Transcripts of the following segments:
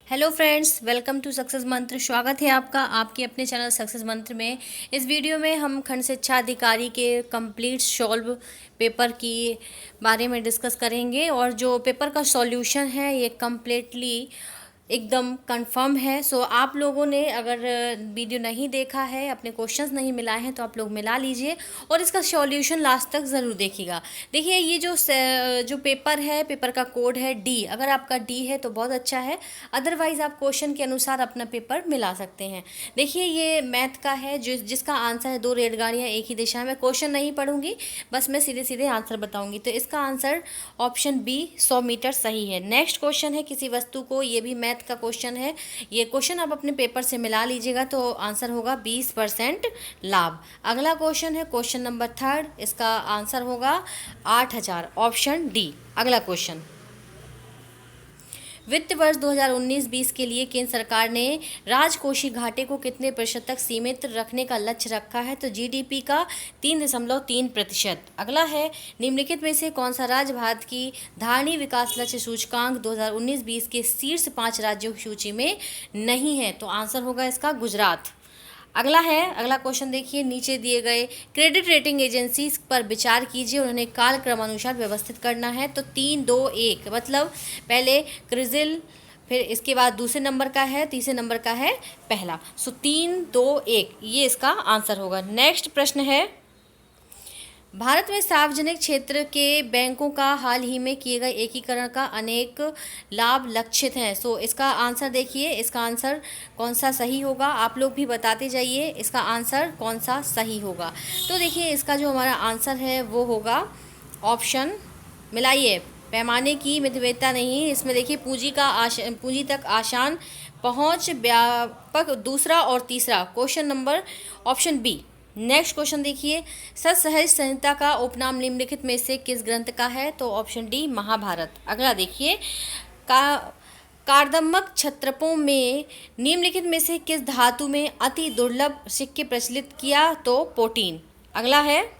Hello friends, welcome to success Mantra. स्वागत है आपका आपके अपने चैनल सक्सेस मंत्र में। इस वीडियो में हम खंड शिक्षा अधिकारी के कंप्लीट सॉल्व पेपर की बारे में डिस्कस करेंगे और जो पेपर का सॉल्यूशन है ये कम्प्लीटली एकदम कंफर्म है। सो आप लोगों ने अगर वीडियो नहीं देखा है, अपने क्वेश्चंस नहीं मिलाए हैं तो आप लोग मिला लीजिए और इसका सॉल्यूशन लास्ट तक ज़रूर देखिएगा। देखिए ये जो पेपर है, पेपर का कोड है डी। अगर आपका डी है तो बहुत अच्छा है, अदरवाइज़ आप क्वेश्चन के अनुसार अपना पेपर मिला सकते हैं। देखिए ये मैथ का है जिसका आंसर है 2 रेलगाड़ियाँ एक ही दिशा में। क्वेश्चन नहीं पढ़ूंगी, बस मैं सीधे सीधे आंसर बताऊंगी। तो इसका आंसर ऑप्शन बी 100 मीटर सही है। नेक्स्ट क्वेश्चन है किसी वस्तु को, ये भी मैथ का क्वेश्चन है। ये क्वेश्चन आप अपने पेपर से मिला लीजिएगा तो आंसर होगा 20% लाभ। अगला क्वेश्चन है क्वेश्चन नंबर 3, इसका आंसर होगा 8000, ऑप्शन डी। अगला क्वेश्चन, वित्त वर्ष 2019-20 के लिए केंद्र सरकार ने राजकोषीय घाटे को कितने प्रतिशत तक सीमित रखने का लक्ष्य रखा है? तो जीडीपी का 3.3%। अगला है, निम्नलिखित में से कौन सा राज्य भारत की धारणीय विकास लक्ष्य सूचकांक 2019-20 के शीर्ष 5 राज्यों की सूची में नहीं है? तो आंसर होगा इसका गुजरात। अगला क्वेश्चन देखिए, नीचे दिए गए क्रेडिट रेटिंग एजेंसी पर विचार कीजिए और उन्हें काल क्रमानुसार व्यवस्थित करना है। तो 3, 2, 1 मतलब पहले क्रिजिल, फिर इसके बाद दूसरे नंबर का है, तीसरे नंबर का है पहला। सो 3, 2, 1 ये इसका आंसर होगा। नेक्स्ट प्रश्न है, भारत में सार्वजनिक क्षेत्र के बैंकों का हाल ही में किए गए एकीकरण का अनेक लाभ लक्षित हैं। सो इसका आंसर देखिए, इसका आंसर कौन सा सही होगा, आप लोग भी बताते जाइए इसका आंसर कौन सा सही होगा। तो देखिए इसका जो हमारा आंसर है वो होगा ऑप्शन, मिलाइए, पैमाने की मितव्ययिता नहीं, इसमें देखिए पूंजी तक आसान पहुंच, व्यापक दूसरा और तीसरा question number option B. Next question देखिए, सतसहज संहिता का उपनाम निम्नलिखित में से किस ग्रंथ का है? तो ऑप्शन डी महाभारत। अगला देखिए, कार्दमक क्षत्रपों में निम्नलिखित में से किस धातु में अति दुर्लभ सिक्के प्रचलित किया? तो प्रोटीन। अगला है,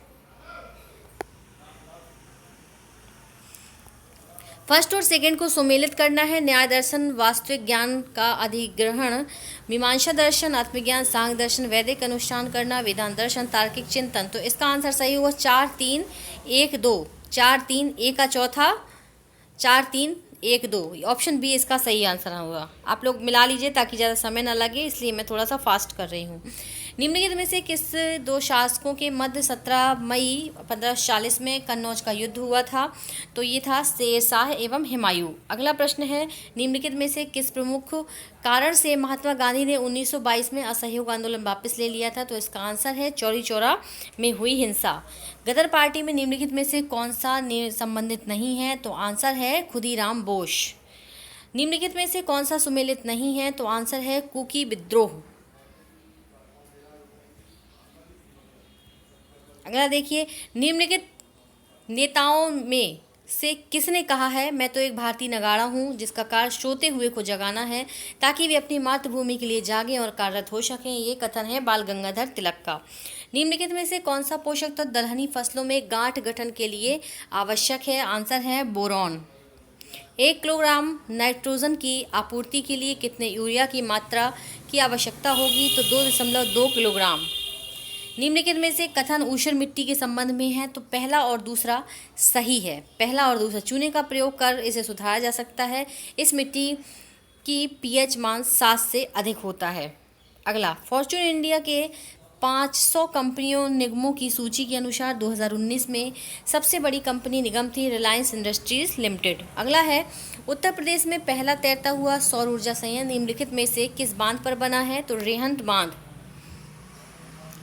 फर्स्ट और सेकंड को सुमेलित करना है। न्याय दर्शन वास्तविक ज्ञान का अधिग्रहण, मीमांसा दर्शन आत्मज्ञान, सांख्य दर्शन वैदिक अनुष्ठान करना, वेदांत दर्शन तार्किक चिंतन। तो इसका आंसर सही होगा 4, 3, 1, 2। 4, 3, 1 का चौथा, 4, 3, 1, 2 ऑप्शन बी इसका सही आंसर होगा। आप लोग मिला लीजिए ताकि ज़्यादा समय ना लगे, इसलिए मैं थोड़ा सा फास्ट कर रही हूँ। निम्नलिखित में से किस 2 शासकों के मध्य 17 मई 1540 में कन्नौज का युद्ध हुआ था? तो ये था शेरशाह एवं हुमायूं। अगला प्रश्न है, निम्नलिखित में से किस प्रमुख कारण से महात्मा गांधी ने 1922 में असहयोग आंदोलन वापस ले लिया था? तो इसका आंसर है चौरी चौरा में हुई हिंसा। गदर पार्टी में निम्नलिखित में से कौन सा संबंधित नहीं है? तो आंसर है खुदीराम बोस। निम्नलिखित में से कौन सा सुमेलित नहीं है? तो आंसर है कुकी विद्रोह। अगला देखिए, निम्नलिखित नेताओं में से किसने कहा है मैं तो एक भारतीय नगाड़ा हूँ जिसका कार्य सोते हुए को जगाना है ताकि वे अपनी मातृभूमि के लिए जागें और कार्यरत हो सकें? ये कथन है बाल गंगाधर तिलक का। निम्नलिखित में से कौन सा पोषक तत्व दलहनी फसलों में गांठ गठन के लिए आवश्यक है? आंसर है बोरॉन। 1 किलोग्राम नाइट्रोजन की आपूर्ति के लिए कितने यूरिया की मात्रा की आवश्यकता होगी? तो 2.2 किलोग्राम। निम्नलिखित में से कथन ऊषर मिट्टी के संबंध में है? तो पहला और दूसरा सही है। पहला और दूसरा, चूने का प्रयोग कर इसे सुधारा जा सकता है। इस मिट्टी की पीएच मान 7 से अधिक होता है। अगला, फॉर्च्यून इंडिया के 500 कंपनियों निगमों की सूची के अनुसार 2019 में सबसे बड़ी कंपनी निगम थी रिलायंस इंडस्ट्रीज लिमिटेड। अगला है, उत्तर प्रदेश में पहला तैरता हुआ सौर ऊर्जा संयंत्र निम्नलिखित में से किस बांध पर बना है? तो रेहंत बांध।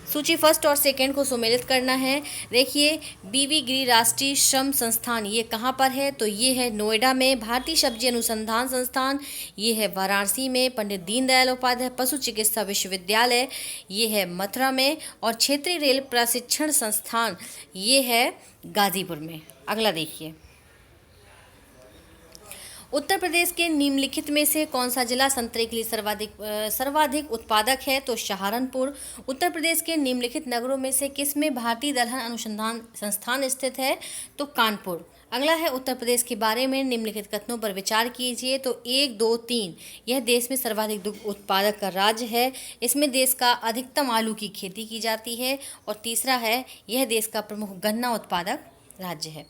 सूची फर्स्ट और सेकंड को सुमेलित करना है। देखिए, बीवी गिरी राष्ट्रीय श्रम संस्थान ये कहाँ पर है? तो ये है नोएडा में। भारतीय सब्जी अनुसंधान संस्थान ये है वाराणसी में। पंडित दीनदयाल उपाध्याय पशु चिकित्सा विश्वविद्यालय ये है मथुरा में। और क्षेत्रीय रेल प्रशिक्षण संस्थान ये है गाजीपुर में। अगला देखिए, उत्तर प्रदेश के निम्नलिखित में से कौन सा जिला संतरे के लिए सर्वाधिक उत्पादक है? तो सहारनपुर। उत्तर प्रदेश के निम्नलिखित नगरों में से किस में भारतीय दलहन अनुसंधान संस्थान स्थित है? तो कानपुर। अगला है उत्तर प्रदेश के बारे में, निम्नलिखित कथनों पर विचार कीजिए। तो 1, 2, 3, यह देश में सर्वाधिक दुग्ध उत्पादक का राज्य है। इसमें देश का अधिकतम आलू की खेती की जाती है। और तीसरा है, यह देश का प्रमुख गन्ना उत्पादक राज्य है।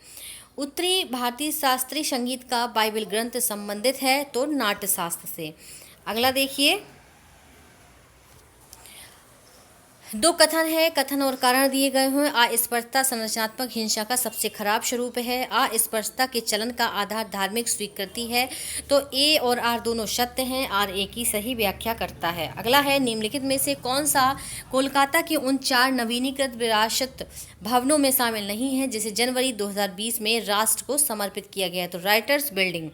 उत्तरी भारतीय शास्त्रीय संगीत का बाइबल ग्रंथ संबंधित है तो नाट्य शास्त्र से। अगला देखिए, दो कथन है, कथन और कारण दिए गए हैं। अस्पृश्यता संरचनात्मक हिंसा का सबसे खराब स्वरूप है। अस्पृश्यता के चलन का आधार धार्मिक स्वीकृति है। तो ए और आर दोनों सत्य हैं, आर ए की सही व्याख्या करता है। अगला है, निम्नलिखित में से कौन सा कोलकाता के उन 4 नवीनीकृत विरासत भवनों में शामिल नहीं है जिसे जनवरी 2020 में राष्ट्र को समर्पित किया गया? तो राइटर्स बिल्डिंग।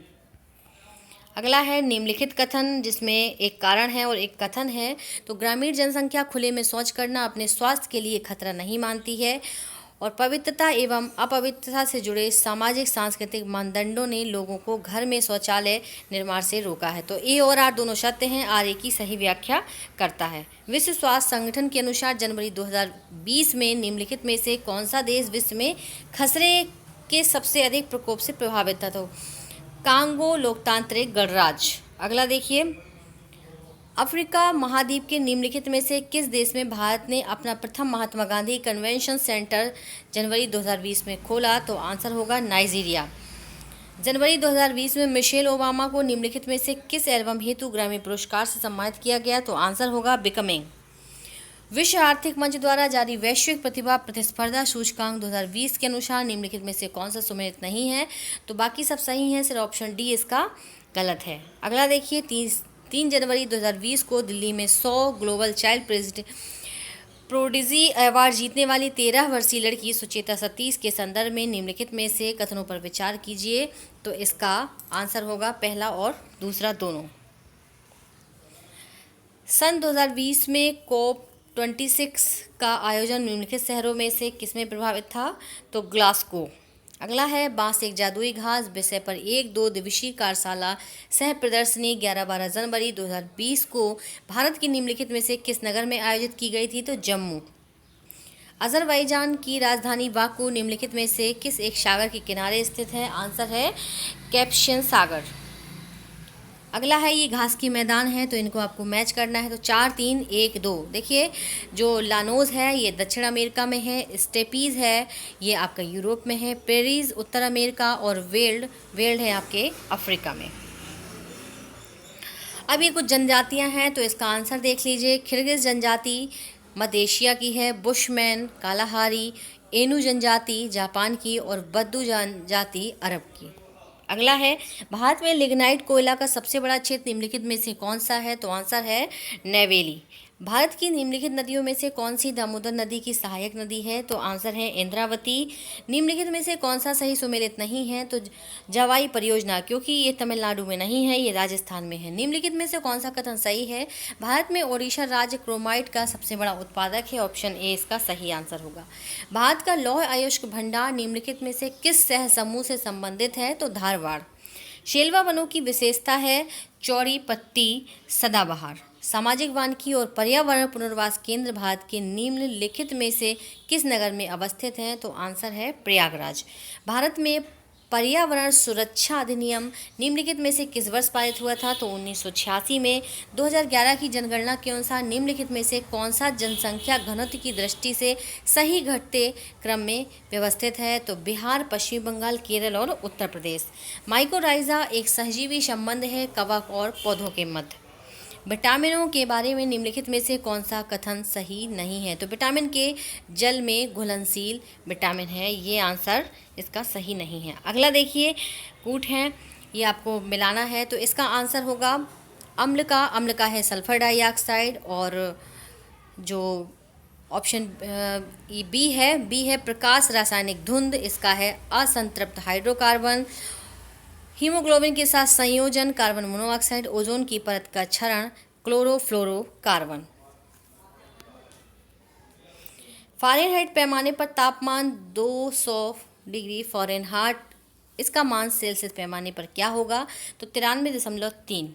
अगला है, निम्नलिखित कथन जिसमें एक कारण है और एक कथन है। तो ग्रामीण जनसंख्या खुले में शौच करना अपने स्वास्थ्य के लिए खतरा नहीं मानती है। और पवित्रता एवं अपवित्रता से जुड़े सामाजिक सांस्कृतिक मानदंडों ने लोगों को घर में शौचालय निर्माण से रोका है। तो ए और आर दोनों सत्य हैं, आर ए की सही व्याख्या करता है। विश्व स्वास्थ्य संगठन के अनुसार जनवरी 2020 में निम्नलिखित में से कौन सा देश विश्व में खसरे के सबसे अधिक प्रकोप से प्रभावित था? तो कांगो लोकतांत्रिक गणराज्य। अगला देखिए, अफ्रीका महाद्वीप के निम्नलिखित में से किस देश में भारत ने अपना प्रथम महात्मा गांधी कन्वेंशन सेंटर जनवरी 2020 में खोला? तो आंसर होगा नाइजीरिया। जनवरी 2020 में मिशेल ओबामा को निम्नलिखित में से किस एल्बम हेतु ग्रैमी पुरस्कार से सम्मानित किया गया? तो आंसर होगा बिकमिंग। विश्व आर्थिक मंच द्वारा जारी वैश्विक प्रतिभा प्रतिस्पर्धा सूचकांक 2020 के अनुसार निम्नलिखित में से कौन सा सुमेलित नहीं है? तो बाकी सब सही हैं, सिर्फ ऑप्शन डी इसका गलत है। अगला देखिए, 3 जनवरी 2020 को दिल्ली में 100 ग्लोबल चाइल्ड प्रोडिजी अवार्ड जीतने वाली 13 वर्षीय लड़की सुचेता सतीश के संदर्भ में निम्नलिखित में से कथनों पर विचार कीजिए। तो इसका आंसर होगा पहला और दूसरा दोनों। सन 2020 में COP 26 का आयोजन निम्नलिखित शहरों में से किसमें प्रभावित था? तो ग्लासगो। अगला है, बांस एक जादुई घास विषय पर 1-2 दिवसीय कार्यशाला सह प्रदर्शनी 11-12 जनवरी 2020 को भारत के निम्नलिखित में से किस नगर में आयोजित की गई थी? तो जम्मू। अजरबैजान की राजधानी बाकू निम्नलिखित में से किस एक सागर के किनारे स्थित है? आंसर है कैस्पियन सागर। अगला है, ये घास की मैदान है तो इनको आपको मैच करना है। तो 4, 3, 1, 2। देखिए, जो लानोज है ये दक्षिण अमेरिका में है, स्टेपीज है ये आपका यूरोप में है, प्रेरीज उत्तर अमेरिका और वेल्ड है आपके अफ्रीका में। अब ये कुछ जनजातियां हैं तो इसका आंसर देख लीजिए। किर्गिज जनजाति मध्य एशिया की है, बुशमैन कालाहारी एनु जनजाति जापान की और बद्दू जनजाति अरब की। अगला है, भारत में लिग्नाइट कोयला का सबसे बड़ा क्षेत्र निम्नलिखित में से कौन सा है? तो आंसर है नेवेली। भारत की निम्नलिखित नदियों में से कौन सी दामोदर नदी की सहायक नदी है? तो आंसर है इंद्रावती। निम्नलिखित में से कौन सा सही सुमेलित नहीं है? तो जवाई परियोजना, क्योंकि ये तमिलनाडु में नहीं है, ये राजस्थान में है। निम्नलिखित में से कौन सा कथन सही है? भारत में ओडिशा राज्य क्रोमाइट का सबसे बड़ा उत्पादक है, ऑप्शन ए इसका सही आंसर होगा। भारत का लौह अयस्क भंडार निम्नलिखित में से किस शहर समूह से संबंधित है? तो धारवाड़। शेलवा वनों की विशेषता है चौड़ी पत्ती सदाबहार। सामाजिक वानिकी और पर्यावरण पुनर्वास केंद्र भारत के निम्नलिखित में से किस नगर में अवस्थित है? तो आंसर है प्रयागराज। भारत में पर्यावरण सुरक्षा अधिनियम निम्नलिखित में से किस वर्ष पारित हुआ था? तो 1986 में। 2011 की जनगणना के अनुसार निम्नलिखित में से कौन सा जनसंख्या घनत्व की दृष्टि से सही घटते क्रम में व्यवस्थित है? तो बिहार, पश्चिम बंगाल, केरल और उत्तर प्रदेश। माइकोराइजा एक सहजीवी संबंध है कवक और पौधों के मध्य। विटामिनों के बारे में निम्नलिखित में से कौन सा कथन सही नहीं है? तो विटामिन के जल में घुलनशील विटामिन है, ये आंसर इसका सही नहीं है। अगला देखिए, कूट है ये आपको मिलाना है तो इसका आंसर होगा अम्ल का है सल्फर डाइऑक्साइड। और जो ऑप्शन बी है प्रकाश रासायनिक धुंध, इसका है असंतृप्त हाइड्रोकार्बन। हीमोग्लोबिन के साथ संयोजन कार्बन मोनोऑक्साइड। ओजोन की परत का क्षरण क्लोरोफ्लोरोकार्बन। फ़ारेनहाइट पैमाने पर तापमान 200 डिग्री फ़ारेनहाइट, इसका मान सेल्सियस पैमाने पर क्या होगा? तो 93.3।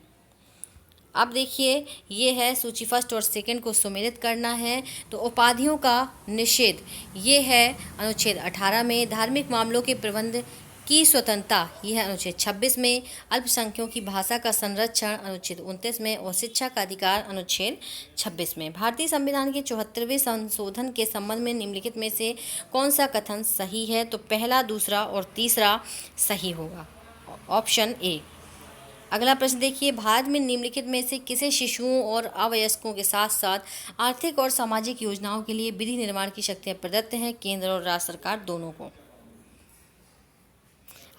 अब देखिए, ये है सूची फर्स्ट और सेकंड को सुमेलित करना है। तो उपाधियों का निषेध ये है अनुच्छेद 18 में। धार्मिक मामलों के प्रबंध की स्वतंत्रता, यह अनुच्छेद 26 में, अल्पसंख्यकों की भाषा का संरक्षण अनुच्छेद 29 में और शिक्षा का अधिकार अनुच्छेद 26 में। भारतीय संविधान के 74वें संशोधन के संबंध में निम्नलिखित में से कौन सा कथन सही है? तो पहला, दूसरा और तीसरा सही होगा, ऑप्शन ए। अगला प्रश्न देखिए, भारत में निम्नलिखित में से किसे शिशुओं और अवयस्कों के साथ साथ आर्थिक और सामाजिक योजनाओं के लिए विधि निर्माण की शक्तियां प्रदत्त हैं, केंद्र और राज्य सरकार दोनों को?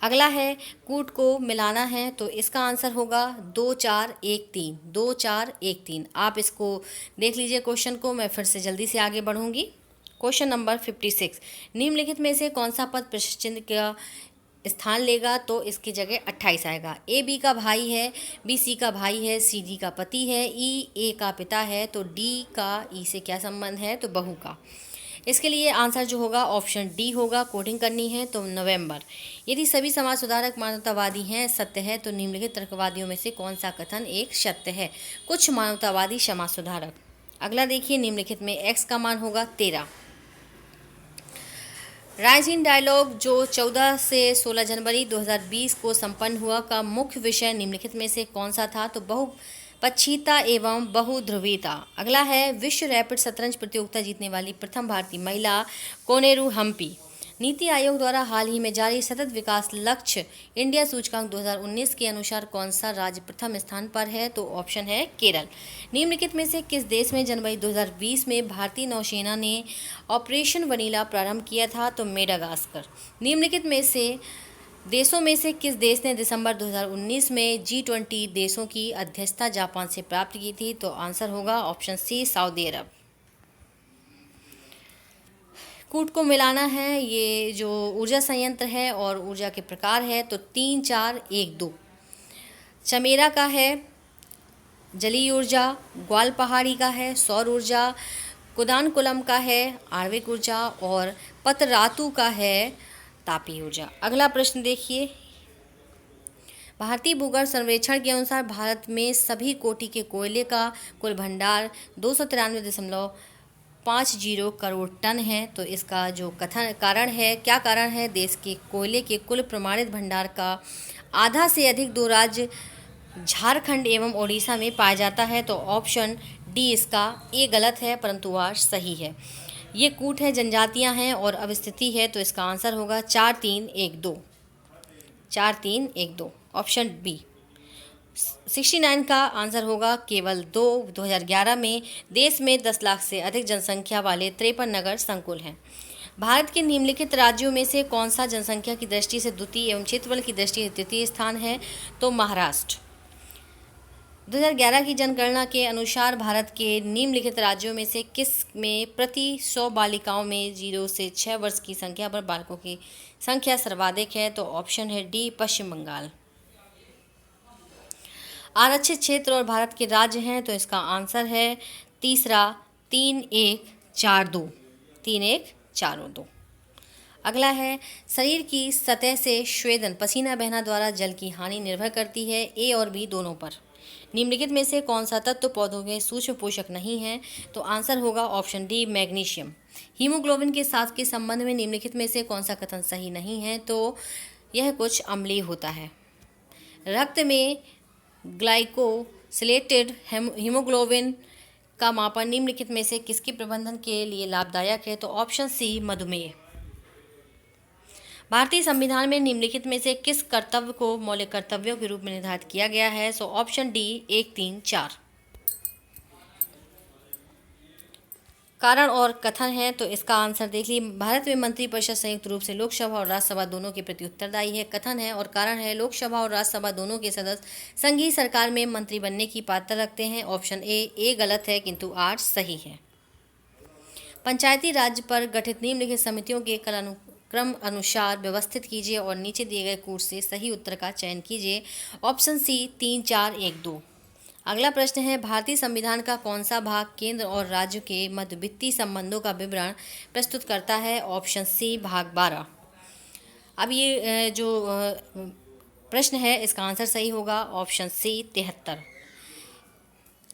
अगला है, कूट को मिलाना है, तो इसका आंसर होगा 2 4 1 3, 2 4 1 3। आप इसको देख लीजिए क्वेश्चन को, मैं फिर से जल्दी से आगे बढ़ूंगी। क्वेश्चन नंबर 56, निम्नलिखित में से कौन सा पद प्रश्न चिन्ह का स्थान लेगा? तो इसकी जगह 28 आएगा। ए बी का भाई है, बी सी का भाई है, सी डी का पति है, ई ए का पिता है, तो डी का ई से क्या संबंध है? तो बहू का। इसके लिए आंसर जो होगा ऑप्शन डी होगा। कोडिंग करनी है तो नवंबर। यदि सभी समाज सुधारक मानवतावादी हैं, सत्य है, तो निम्नलिखित तर्कवादियों में से कौन सा कथन एक सत्य है? कुछ मानवतावादी समाज सुधारक। अगला देखिए, निम्नलिखित में एक्स का मान होगा 13। राइजिंग डायलॉग जो 14 से 16 जनवरी 2020 को संपन्न हुआ का मुख्य विषय निम्नलिखित में से कौन सा था? तो बहुपक्षीयता एवं बहुध्रुवीयता। अगला है, विश्व रैपिड शतरंज प्रतियोगिता जीतने वाली प्रथम भारतीय महिला कोनेरू हम्पी। नीति आयोग द्वारा हाल ही में जारी सतत विकास लक्ष्य इंडिया सूचकांक 2019 के अनुसार कौन सा राज्य प्रथम स्थान पर है? तो ऑप्शन है केरल। निम्नलिखित में से किस देश में जनवरी 2020 में भारतीय नौसेना ने ऑपरेशन वनीला प्रारंभ किया था? तो मेडागास्कर। निम्नलिखित में से देशों में से किस देश ने दिसंबर 2019 में G20 देशों की अध्यक्षता जापान से प्राप्त की थी? तो आंसर होगा ऑप्शन सी, सऊदी अरब। कूट को मिलाना है, ये जो ऊर्जा संयंत्र है और ऊर्जा के प्रकार है, तो 3 4 1 2। चमेरा का है जलीय ऊर्जा, ग्वाल पहाड़ी का है सौर ऊर्जा, कुदानकुलम का है आणविक ऊर्जा और पतरातू का है तापीय ऊर्जा। अगला प्रश्न देखिए, भारतीय भूगर्भ सर्वेक्षण के अनुसार भारत में सभी कोटि के कोयले का कुल भंडार 293.50 करोड़ टन है। तो इसका जो कथन कारण है, क्या कारण है? देश के कोयले के कुल प्रमाणित भंडार का आधा से अधिक दो राज्य झारखंड एवं ओडिशा में पाया जाता है। तो ऑप्शन डी इसका ए गलत है, परंतु वह सही है। ये कूट है, जनजातियां हैं और अवस्थिति है, तो इसका आंसर होगा 4 3 1 2, 4 3 1 2, ऑप्शन बी। 69 का आंसर होगा केवल 2011 में देश में 10 लाख से अधिक जनसंख्या वाले 53 नगर संकुल हैं। भारत के निम्नलिखित राज्यों में से कौन सा जनसंख्या की दृष्टि से द्वितीय एवं क्षेत्रफल की दृष्टि से तृतीय स्थान है? तो महाराष्ट्र। 2011 की जनगणना के अनुसार भारत के निम्नलिखित राज्यों में से किस में प्रति 100 बालिकाओं में 0 से 6 वर्ष की संख्या पर बालकों की संख्या सर्वाधिक है? तो ऑप्शन है डी, पश्चिम बंगाल। आरक्षित क्षेत्र और भारत के राज्य हैं, तो इसका आंसर है तीसरा, 3 1 4 2, 3 1 4 2। अगला है, शरीर की सतह से स्वेदन पसीना बहना द्वारा जल की हानि निर्भर करती है ए और बी दोनों पर। निम्नलिखित में से कौन सा तत्व पौधों के सूक्ष्म पोषक नहीं है? तो आंसर होगा ऑप्शन डी, मैग्नीशियम। हीमोग्लोबिन के साथ के संबंध में निम्नलिखित में से कौन सा कथन सही नहीं है? तो यह कुछ अम्लीय होता है। रक्त में ग्लाइकोसिलेटेड हीमोग्लोबिन का मापन निम्नलिखित में से किसके प्रबंधन के लिए लाभदायक है? तो ऑप्शन सी, मधुमेह। भारतीय संविधान में निम्नलिखित में से किस कर्तव्य को मौलिक कर्तव्यों के रूप में निर्धारित किया गया है? So option D, 1 3 4। कारण और कथन है, तो इसका आंसर देख लीजिए। भारत में मंत्रिपरिषद संयुक्त रूप से लोकसभा और राज्यसभा दोनों के प्रति उत्तरदायी है। कथन है और कारण है, लोकसभा और राज्यसभा दोनों के सदस्य संघीय सरकार में मंत्री बनने की पात्रता रखते हैं। ऑप्शन ए गलत है, किंतु आर सही है। पंचायती राज्य पर गठित निम्नलिखित समितियों के क्रम अनुसार व्यवस्थित कीजिए और नीचे दिए गए कूट से सही उत्तर का चयन कीजिए। Option C, 3 4 1 2। अगला प्रश्न है, भारतीय संविधान का कौन सा भाग केंद्र और राज्य के मध्य वित्तीय संबंधों का विवरण प्रस्तुत करता है? ऑप्शन सी, भाग 12। अब ये जो प्रश्न है, इसका आंसर सही होगा ऑप्शन सी, 73।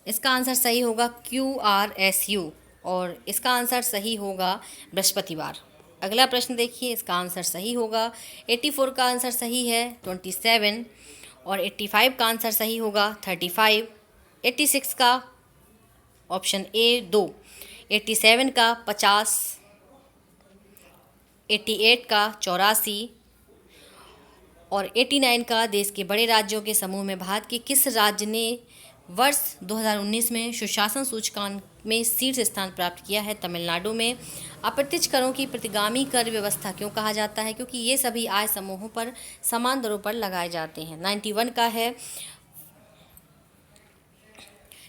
इसका आंसर सही होगा QRSU और इसका आंसर सही होगा बृहस्पतिवार। अगला प्रश्न देखिए, इसका आंसर सही होगा। 84 का आंसर सही है 27, और 85 का आंसर सही होगा 35, 86 का ऑप्शन ए 2, 87 का 50, 88 का 84 और 89 का देश के बड़े राज्यों के समूह में भारत के किस राज्य ने वर्ष 2019 में सुशासन सूचकांक में शीर्ष स्थान प्राप्त किया है? तमिलनाडु में। अप्रत्यक्ष करों की प्रतिगामी कर व्यवस्था क्यों कहा जाता है? क्योंकि ये सभी आय समूहों पर समान दरों पर लगाए जाते हैं। 91 का है,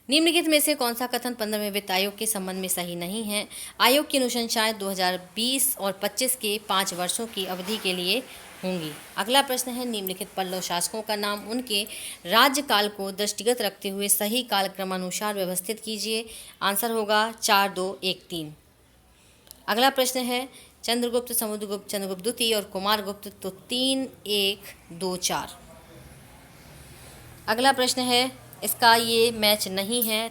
निम्नलिखित में से कौन सा कथन 15वें वित्त आयोग के संबंध में सही नहीं है? आयोग की अनुशंसाएं 2020 और 25 के 5 वर्षों की अवधि के लिए होंगी। अगला प्रश्न है, निम्नलिखित पल्लव शासकों का नाम उनके राज्यकाल को दृष्टिगत रखते हुए सही कालक्रमानुसार व्यवस्थित कीजिए। आंसर होगा 4, 2, 1, 3। अगला प्रश्न है, चंद्रगुप्त, समुद्रगुप्त, चंद्रगुप्त द्वितीय और कुमारगुप्त, तो 3, 1, 2, 4। अगला प्रश्न है, इसका ये मैच नहीं है।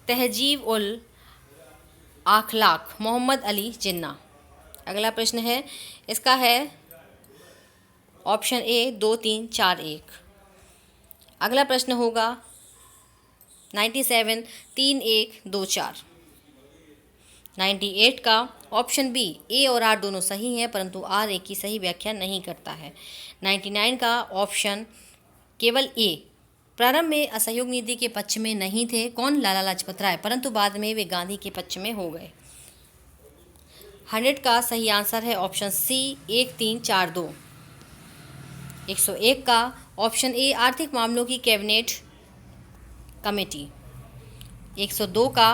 तहजीब उल आखलाक, मोहम्मद अली जिन्ना। अगला प्रश्न है, इसका है ऑप्शन ए 2, 3, 4, 1। अगला प्रश्न होगा 97, 3, 1, 2, 4। 98 का ऑप्शन बी ए और आर दोनों सही हैं, परंतु आर ए की सही व्याख्या नहीं करता है। 99 का ऑप्शन केवल ए, प्रारंभ में असहयोग नीति के पक्ष में नहीं थे। कौन? लाला लाजपत राय, परंतु बाद में वे गांधी के पक्ष में हो गए। 100 का सही आंसर है ऑप्शन सी 1, 3, 4, 2। 101 का ऑप्शन ए आर्थिक मामलों की कैबिनेट कमेटी। 102 का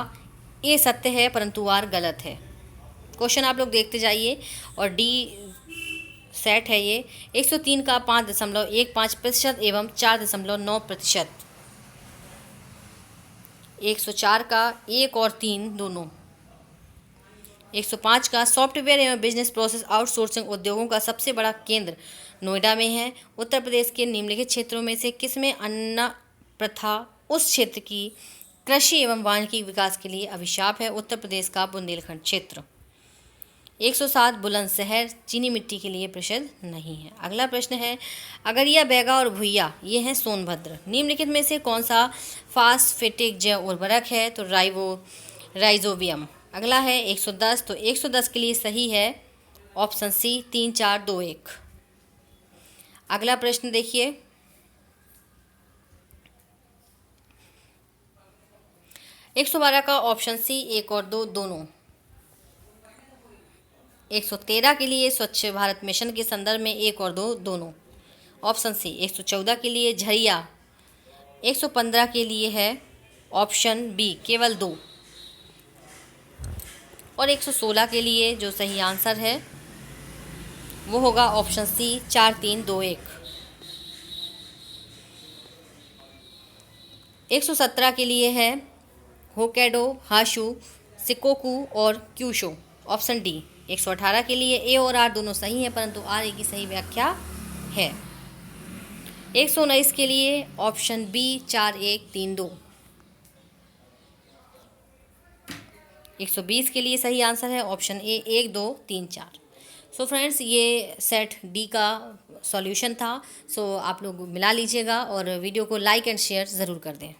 ए सत्य है परंतु आर गलत है। क्वेश्चन आप लोग देखते जाइए और डी सेट है ये। 103 का 5.15% एवं 4.9%। 104 का 1 और 3 दोनों। 105 का सॉफ्टवेयर एवं बिजनेस प्रोसेस आउटसोर्सिंग उद्योगों का सबसे बड़ा केंद्र नोएडा में है। उत्तर प्रदेश के निम्नलिखित क्षेत्रों में से किसमें अन्न प्रथा उस क्षेत्र की कृषि एवं वानिकी विकास के लिए अभिशाप है? उत्तर प्रदेश का बुंदेलखंड क्षेत्र। 107 बुलंदशहर चीनी मिट्टी के लिए प्रसिद्ध नहीं है। अगला प्रश्न है, अगरिया, बैगा और भुइया ये हैं सोनभद्र। निम्नलिखित में से कौन सा फास्फेटिक जैव उर्वरक है? तो राइजोबियम। अगला है 110, तो 110 के लिए सही है ऑप्शन सी 3, 4, 2, 1। अगला प्रश्न देखिए, एक 112 का ऑप्शन सी 1 और 2 दोनों। 113 के लिए स्वच्छ भारत मिशन के संदर्भ में 1 और 2 दोनों, ऑप्शन सी। 114 के लिए झरिया। 115 के लिए है ऑप्शन बी केवल 2, और 116 के लिए जो सही आंसर है वो होगा ऑप्शन सी 4, 3, 2, 1। 117 के लिए है होकैडो, हाशु, सिकोकू और क्यूशो, ऑप्शन डी। 118 के लिए ए और आर दोनों सही हैं परंतु आर ए की सही व्याख्या है। 119 के लिए ऑप्शन बी 4, 1, 3, 2। 120 के लिए सही आंसर है ऑप्शन ए 1, 2, 3, 4। सो फ्रेंड्स, ये सेट डी का सॉल्यूशन था। सो आप लोग मिला लीजिएगा और वीडियो को लाइक एंड शेयर ज़रूर कर दें।